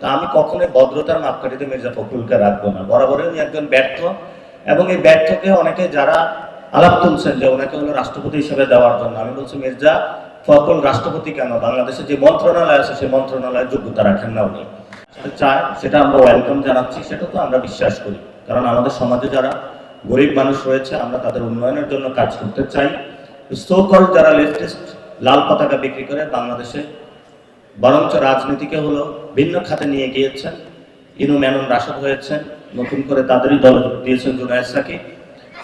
তা আমি কখনোই ভদ্রতার মাপকাঠিতে মির্জা ফখরুলকে রাখবো না। বরাবরই উনি একজন ব্যর্থ, এবং এই ব্যর্থকে অনেকে যারা আলাপ তুলছেন যে ওনাকে হলো রাষ্ট্রপতি হিসেবে দেওয়ার জন্য, আমি বলছি মির্জা ফখরুল রাষ্ট্রপতি কেন, বাংলাদেশে যে মন্ত্রণালয় আছে সেই মন্ত্রণালয়ের যোগ্যতা রাখেন না উনি। চায় সেটা আমরা ওয়েলকাম জানাচ্ছি, সেটা তো আমরা বিশ্বাস করি, কারণ আমাদের সমাজে যারা গরিব মানুষ রয়েছে আমরা তাদের উন্নয়নের জন্য কাজ করতে চাই। সো কল যারা লেফটিস্ট লাল পতাকা বিক্রি করে বাংলাদেশে বরঞ্চ রাজনীতিকে হলো ভিন্ন খাতে নিয়ে গিয়েছেন, ইনু মেনন রাশদ হয়েছেন, নতুন করে তাদেরই দল দিয়েছেন জুনায়েদ সাকিব।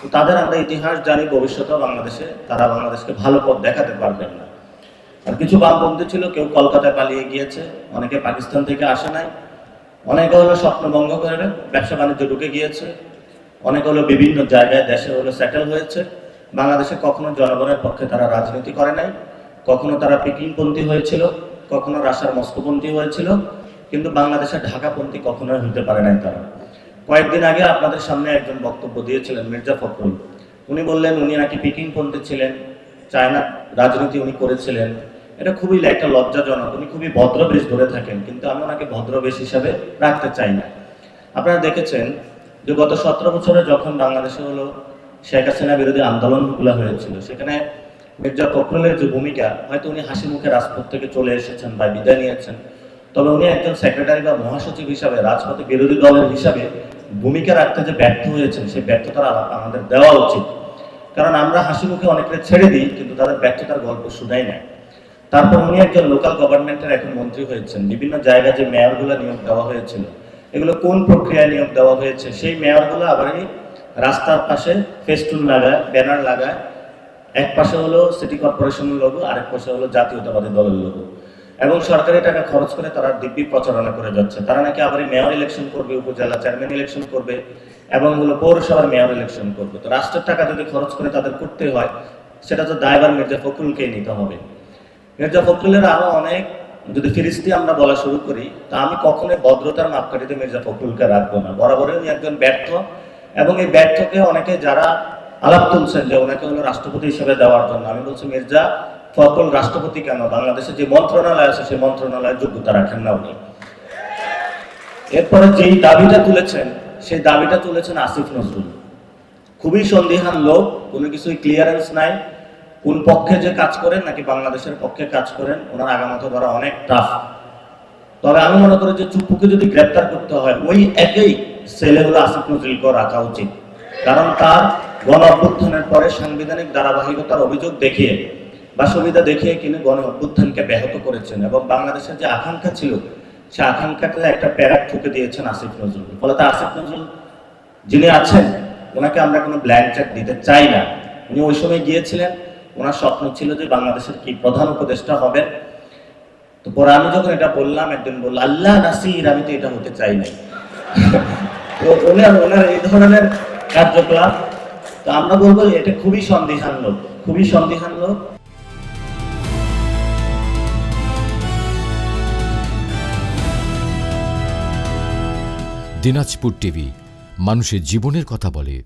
তো তাদের আমরা ইতিহাস জানি, ভবিষ্যতেও বাংলাদেশে তারা বাংলাদেশকে ভালো পথ দেখাতে পারবেন না। আর কিছু বামপন্থী ছিল, কেউ কলকাতায় পালিয়ে গিয়েছে, অনেকে পাকিস্তান থেকে আসে নাই, অনেকে হলো স্বপ্নভঙ্গ করে ব্যবসা বাণিজ্য ঢুকে গিয়েছে, অনেকে হলো বিভিন্ন জায়গায় দেশে হলো সেটেল হয়েছে। বাংলাদেশে কখনো জনগণের পক্ষে তারা রাজনীতি করে নাই, কখনো তারা পিকিংপন্থী হয়েছিল, কখনো রাশার মস্কোপন্থী হয়েছিল, কিন্তু বাংলাদেশের ঢাকাপন্থী কখনোই হতে পারে নাই তারা। কয়েকদিন আগে আপনাদের সামনে একজন বক্তব্য দিয়েছিলেন মির্জা ফখরুল, উনি বললেন উনি নাকি পিকিংপন্থী ছিলেন, চায়না রাজনীতি উনি করেছিলেন। এটা খুবই একটা লজ্জাজনক। উনি খুবই ভদ্রবেশ ধরে থাকেন, কিন্তু আমি ওনাকে ভদ্রবেশ হিসাবে রাখতে চাই না। আপনারা দেখেছেন যে গত 17 বছরে যখন বাংলাদেশে হলো শেখ হাসিনা বিরোধী আন্দোলনগুলো হয়েছিল, সেখানে মির্জা ফখরুলের যে ভূমিকা, হয়তো উনি হাসি মুখে রাজপথ থেকে চলে এসেছেন বা বিদায় নিয়েছেন, তবে উনি একজন সেক্রেটারি বা মহাসচিব হিসাবে রাজপথে বিরোধী দলের হিসাবে ভূমিকা রাখতে যে ব্যর্থ হয়েছেন, সেই ব্যর্থতার আমাদের দেওয়া উচিত। কারণ আমরা হাসি মুখে অনেকটা ছেড়ে দিই, কিন্তু তাদের ব্যর্থতার গল্প শুনাই না। তারপর উনি একজন লোকাল গভর্নমেন্টের এখন মন্ত্রী হয়েছেন। বিভিন্ন জায়গায় যে মেয়রগুলো নিয়োগ দেওয়া হয়েছিল, এগুলো কোন প্রক্রিয়ায় নিয়োগ দেওয়া হয়েছে, সেই মেয়রগুলো আবার রাস্তার পাশে ফেস্টুন লাগায়, ব্যানার লাগায়, এক পাশে হলো সিটি কর্পোরেশনের লোগো, আরেক পাশে হলো জাতীয়তাবাদী দলের লোগো, এবং সরকারি টাকা খরচ করে তারা দিব্যি প্রচারণা করে যাচ্ছে। তারা নাকি আবার মেয়র ইলেকশন করবে, উপজেলা চেয়ারম্যান ইলেকশন করবে, এবং হলো পৌরসভার মেয়র ইলেকশন করবে। তো রাষ্ট্রের টাকা যদি খরচ করে তাদের করতে হয়, সেটা তো দায়ভার মির্জা ফখরুলকেই নিতে হবে। মির্জা ফখরুলের আরো অনেক, যদি ফিরিস্তি আমরা বলা শুরু করি, তা আমি কখনোই ভদ্রতার মাপকাঠিতে মির্জা ফখরুলকে রাখবো না। বরাবরই উনি একজন ব্যর্থ, এবং এই ব্যর্থকে অনেকে যারা আলাপ তুলছেন যে ওনাকে হলো রাষ্ট্রপতি হিসেবে দেওয়ার জন্য, আমি বলছি মির্জা ফখরুল রাষ্ট্রপতি কেন, বাংলাদেশে যে মন্ত্রণালয় আছে সেই মন্ত্রণালয়ের যোগ্যতা রাখেন না উনি। এরপরে যেই দাবিটা তুলেছেন, সেই দাবিটা তুলেছেন আসিফ নজরুল। খুবই সন্দিহান লোক, কোনো কিছুই ক্লিয়ারেন্স নাই, কোন পক্ষে যে কাজ করেন নাকি বাংলাদেশের পক্ষে কাজ করেন ওনার আগামাথা ধরা অনেক টাফ। তবে আমি মনে করি যে চুপ্পুকে যদি গ্রেপ্তার করতে হয়, ওই একই ছেলে হলো আসিফ নজরুলকে রাখা উচিত। কারণ তার গণ অভ্যুত্থানের পরে সাংবিধানিক ধারাবাহিকতার অভিযোগ দেখিয়ে বা সুবিধা দেখিয়ে কিনে গণ অভ্যুত্থানকে ব্যাহত করেছেন, এবং বাংলাদেশের যে আকাঙ্ক্ষা ছিল সে আকাঙ্ক্ষাতে একটা প্যারাক ঠুকে দিয়েছেন আসিফ নজরুল। ফলে আসিফ নজরুল যিনি আছেন, ওনাকে আমরা কোনো ব্ল্যাঙ্ক চেক দিতে চাই না। উনি ওই সময় গিয়েছিলেন, ওনার স্বপ্ন ছিল যে বাংলাদেশের কি প্রধান উপদেষ্টা হবে। তো পরে আমি যখন এটা বললাম, একদিন বলল আল্লাহ নাসির, আমি তো এটা হতে চাই নাই। তো ওনার এই ধরনের কার্যকলাপ, তো আমরা বলবো এটা খুবই সন্দিহান লোক, খুবই সন্দিহান লোক। দিনাজপুর টিভি, মানুষের জীবনের কথা বলে।